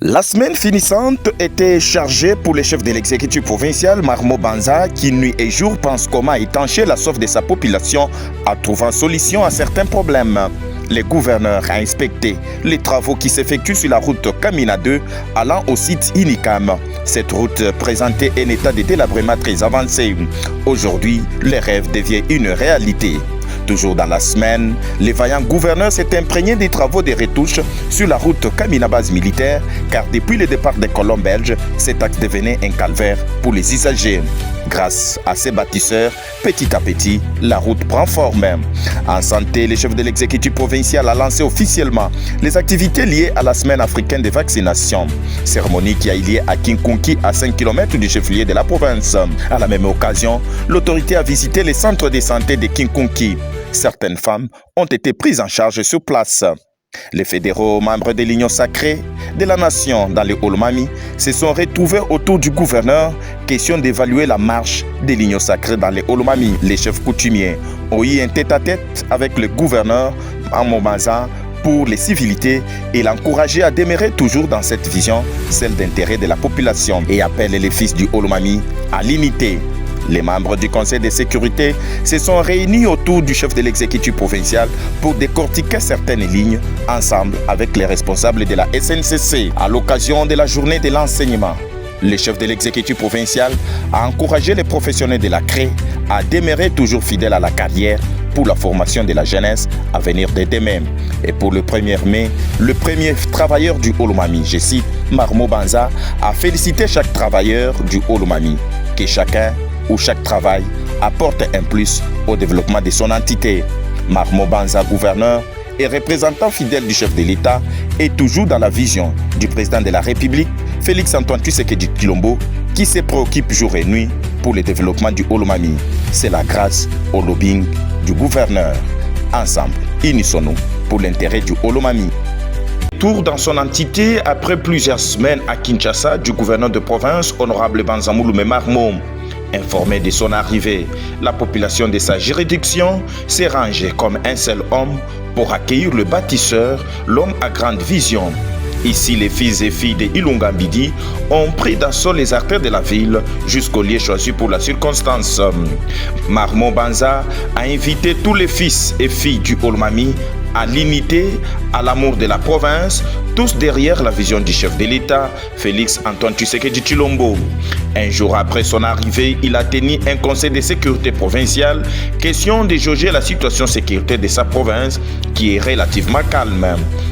La semaine finissante était chargée pour le chef de l'exécutif provincial, Marmo Banza, qui nuit et jour pense comment étancher la soif de sa population en trouvant solution à certains problèmes. Le gouverneur a inspecté les travaux qui s'effectuent sur la route Kamina 2 allant au site Inikam. Cette route présentait un état de délabrement très avancé. Aujourd'hui, le rêve devient une réalité. Toujours dans la semaine, le vaillant gouverneur s'est imprégné des travaux de retouches sur la route Kamina base militaire, car depuis le départ des colons belges, cet axe devenait un calvaire pour les usagers. Grâce à ces bâtisseurs, petit à petit, la route prend forme. En santé, le chef de l'exécutif provincial a lancé officiellement les activités liées à la semaine africaine de vaccination. Cérémonie qui a eu lieu à Kinkunki, à 5 km du chef-lieu de la province. À la même occasion, l'autorité a visité les centres de santé de Kinkunki. Certaines femmes ont été prises en charge sur place. Les fédéraux membres de l'Union sacrée de la nation dans le Olomami se sont retrouvés autour du gouverneur, question d'évaluer la marche de l'Union sacrée dans le Olomami. Les chefs coutumiers ont eu un tête-à-tête avec le gouverneur Marmo Banza pour les civilités et l'encourager à demeurer toujours dans cette vision, celle d'intérêt de la population, et appelle les fils du Olomami à l'unité. Les membres du Conseil de sécurité se sont réunis autour du chef de l'exécutif provincial pour décortiquer certaines lignes ensemble avec les responsables de la SNCC. À l'occasion de la journée de l'enseignement, le chef de l'exécutif provincial a encouragé les professionnels de la CRE à demeurer toujours fidèles à la carrière pour la formation de la jeunesse à venir de demain. Et pour le 1er mai, le premier travailleur du Olomami, je cite, Marmo Banza, a félicité chaque travailleur du Olomami, que chacun où chaque travail apporte un plus au développement de son entité. Marmo Banza, gouverneur et représentant fidèle du chef de l'État, est toujours dans la vision du président de la République, Félix-Antoine Tshisekedi Tshilombo, qui se préoccupe jour et nuit pour le développement du Olomami. C'est la grâce au lobbying du gouverneur. Ensemble, unissons-nous pour l'intérêt du Olomami. Tour dans son entité après plusieurs semaines à Kinshasa du gouverneur de province, honorable Banza Mouloumé Marmo. Informé de son arrivée, la population de sa juridiction s'est rangée comme un seul homme pour accueillir le bâtisseur, l'homme à grande vision. Ici, les fils et filles de Ilunga Mbidi ont pris d'assaut les artères de la ville jusqu'au lieu choisi pour la circonstance. Marmo Banza a invité tous les fils et filles du Olomami à l'unité, à l'amour de la province, tous derrière la vision du chef de l'État, Félix-Antoine Tshisekedi Tshilombo. Un jour après son arrivée, il a tenu un conseil de sécurité provinciale, question de jauger la situation sécurité de sa province, qui est relativement calme.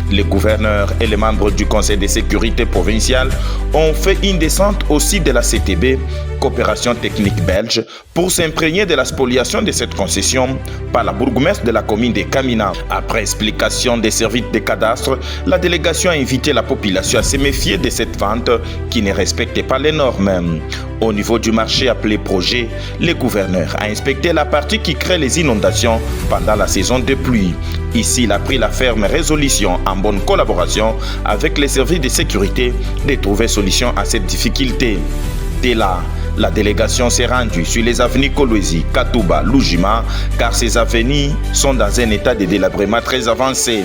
Les gouverneurs et les membres du conseil de sécurité provinciale ont fait une descente au site de la CTB, coopération technique belge, pour s'imprégner de la spoliation de cette concession par la bourgmestre de la commune de Kamina. Après explication des services de cadastre, la délégation a invité la population à se méfier de cette vente qui ne respecte pas les normes. Au niveau du marché appelé projet, le gouverneur a inspecté la partie qui crée les inondations pendant la saison de pluie. Ici, il a pris la ferme résolution en bonne collaboration avec les services de sécurité de trouver solution à cette difficulté. Dès là, la délégation s'est rendue sur les avenues Kolwezi, Katouba, Lujima, car ces avenues sont dans un état de délabrement très avancé.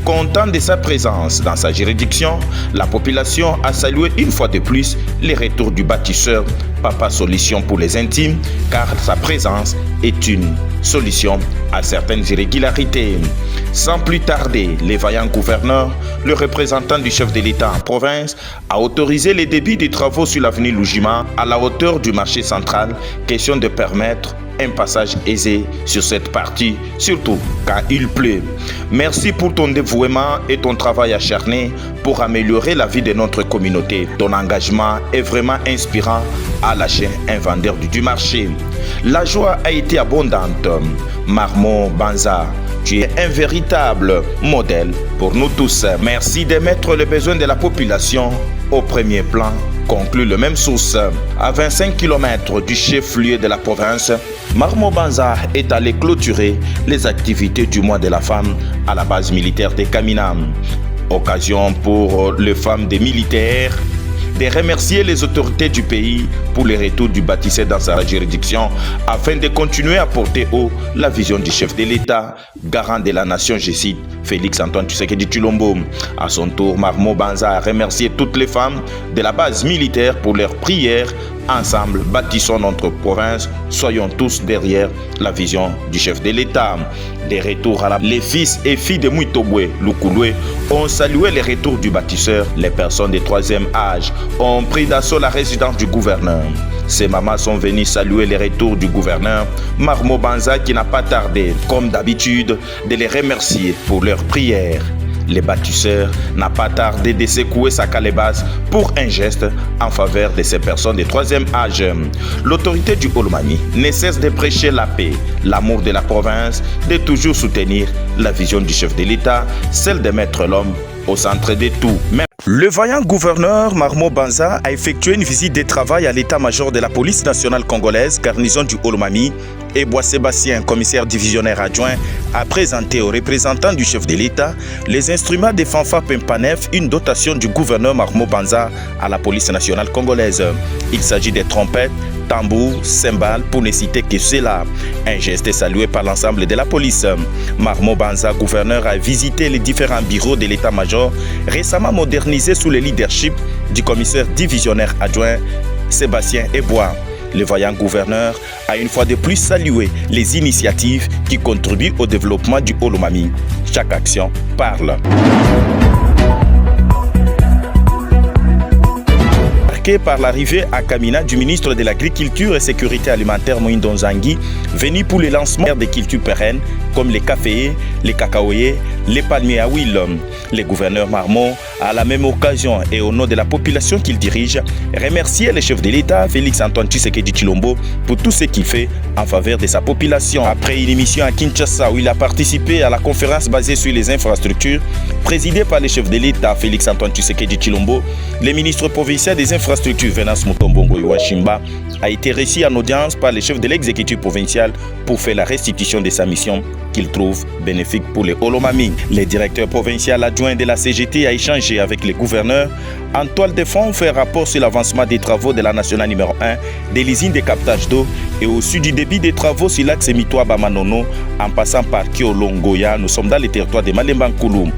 Content de sa présence dans sa juridiction, la population a salué une fois de plus les retours du bâtisseur Papa Solution pour les intimes, car sa présence est une solution à certaines irrégularités. Sans plus tarder, le vaillant gouverneur, le représentant du chef de l'État en province, a autorisé les débits des travaux sur l'avenue Lujima à la hauteur du marché central, question de permettre un passage aisé sur cette partie, surtout quand il pleut. Merci pour ton dévouement et ton travail acharné pour améliorer la vie de notre communauté. Ton engagement est vraiment inspirant à lâcher un vendeur du marché. La joie a été abondante. Marmo Banza, tu es un véritable modèle pour nous tous. Merci de mettre les besoins de la population au premier plan, conclut le même source. À 25 km du chef-lieu de la province, Marmo Banza est allé clôturer les activités du mois de la femme à la base militaire de Kamina. Occasion pour les femmes des militaires de remercier les autorités du pays pour le retour du bâtisseur dans sa juridiction afin de continuer à porter haut la vision du chef de l'État, garant de la nation, je cite, Félix Antoine Tshisekedi Tshilombo. À son tour, Marmo Banza a remercié toutes les femmes de la base militaire pour leurs prières. Ensemble, bâtissons notre province, soyons tous derrière la vision du chef de l'État. Des retours les fils et filles de Muitobwe, Lukulwe, ont salué les retours du bâtisseur. Les personnes de troisième âge ont pris d'assaut la résidence du gouverneur. Ces mamans sont venues saluer les retours du gouverneur Marmo Banza qui n'a pas tardé, comme d'habitude, de les remercier pour leurs prières. Le bâtisseur n'a pas tardé de secouer sa calebasse pour un geste en faveur de ces personnes de troisième âge. L'autorité du Olomami ne cesse de prêcher la paix, l'amour de la province, de toujours soutenir la vision du chef de l'État, celle de mettre l'homme au centre de tout. Le vaillant gouverneur Marmo Banza a effectué une visite de travail à l'état-major de la police nationale congolaise, garnison du Olomami, et Bois Sébastien, commissaire divisionnaire adjoint, a présenté aux représentants du chef de l'État les instruments de Fanfa Pimpanef, une dotation du gouverneur Marmo Banza à la police nationale congolaise. Il s'agit des trompettes, tambours, cymbales, pour ne citer que cela. Un geste salué par l'ensemble de la police. Marmo Banza, gouverneur, a visité les différents bureaux de l'état-major récemment modernisés sous le leadership du commissaire divisionnaire adjoint Sébastien Ebois. Le vaillant gouverneur a une fois de plus salué les initiatives qui contribuent au développement du Olomami. Chaque action parle. Par l'arrivée à Kamina du ministre de l'Agriculture et Sécurité alimentaire Moïndo Nzangi, venu pour le lancement des cultures pérennes comme les caféiers, les cacaoyers, les palmiers à huile. Le gouverneur Marmo, à la même occasion et au nom de la population qu'il dirige, remercié le chef de l'État, Félix Antoine Tshisekedi Tshilombo, pour tout ce qu'il fait en faveur de sa population. Après une émission à Kinshasa où il a participé à la conférence basée sur les infrastructures, présidée par le chef de l'État, Félix Antoine Tshisekedi Tshilombo, le ministre provincial des infrastructures, Venance Mutombongo Iwashimba, a été reçu en audience par le chef de l'exécutif provincial pour faire la restitution de sa mission qu'il trouve bénéfique pour les Olomami. Le directeur provincial adjoint de la CGT a échangé avec le gouverneur. En toile de fond, fait rapport sur l'avancement des travaux de la nationale numéro 1, de l'usine de captage d'eau et aussi du débit des travaux sur l'axe Mitoa-Bamanono en passant par Kiolongoya. Nous sommes dans le territoire de Malemba-Nkulu.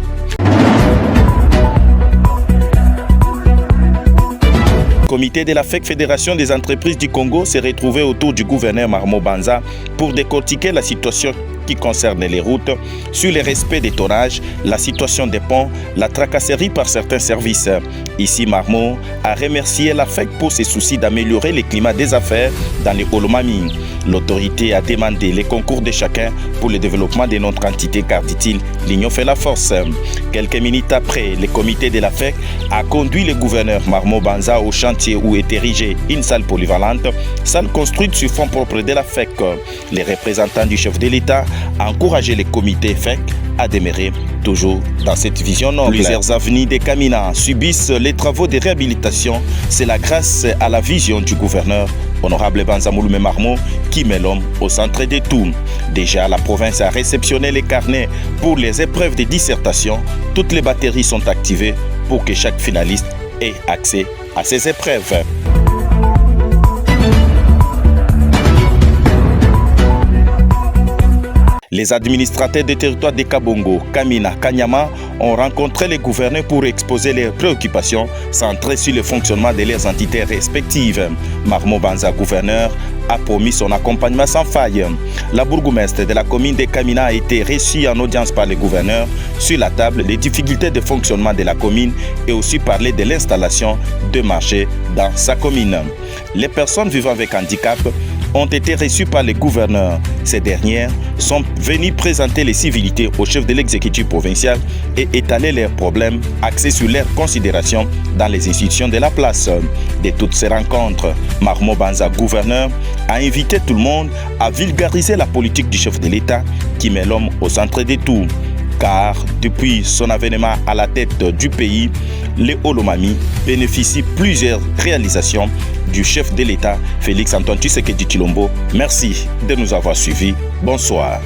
Le comité de la FEC, Fédération des entreprises du Congo, s'est retrouvé autour du gouverneur Marmo Banza pour décortiquer la situation qui concerne les routes, sur le respect des tonnages, la situation des ponts, la tracasserie par certains services. Ici, Marmo a remercié la FEC pour ses soucis d'améliorer le climat des affaires dans les Olomami. L'autorité a demandé les concours de chacun pour le développement de notre entité car, dit-il, l'union fait la force. Quelques minutes après, le comité de la FEC a conduit le gouverneur Marmo Banza au chantier où est érigée une salle polyvalente, salle construite sur fonds propres de la FEC. Les représentants du chef de l'État a encouragé les comités FEC à demeurer toujours dans cette vision noble. Plusieurs avenues de Kamina subissent les travaux de réhabilitation. C'est la grâce à la vision du gouverneur, honorable Banza Mouloumé Marmo, qui met l'homme au centre de tout. Déjà, la province a réceptionné les carnets pour les épreuves de dissertation. Toutes les batteries sont activées pour que chaque finaliste ait accès à ces épreuves. Les administrateurs des territoires de Kabongo, Kamina, Kanyama ont rencontré les gouverneurs pour exposer leurs préoccupations centrées sur le fonctionnement de leurs entités respectives. Marmo Banza, gouverneur, a promis son accompagnement sans faille. La bourgmestre de la commune de Kamina a été reçue en audience par le gouverneur sur la table des difficultés de fonctionnement de la commune et aussi parler de l'installation de marchés dans sa commune. Les personnes vivant avec handicap ont été reçus par les gouverneurs. Ces dernières sont venues présenter les civilités au chef de l'exécutif provincial et étaler leurs problèmes axés sur leurs considérations dans les institutions de la place. De toutes ces rencontres, Marmo Banza, gouverneur, a invité tout le monde à vulgariser la politique du chef de l'État qui met l'homme au centre de tout. Car depuis son avènement à la tête du pays, les Olomami bénéficient plusieurs réalisations du chef de l'État, Félix Antoine Tshisekedi Tshilombo. Merci de nous avoir suivis. Bonsoir.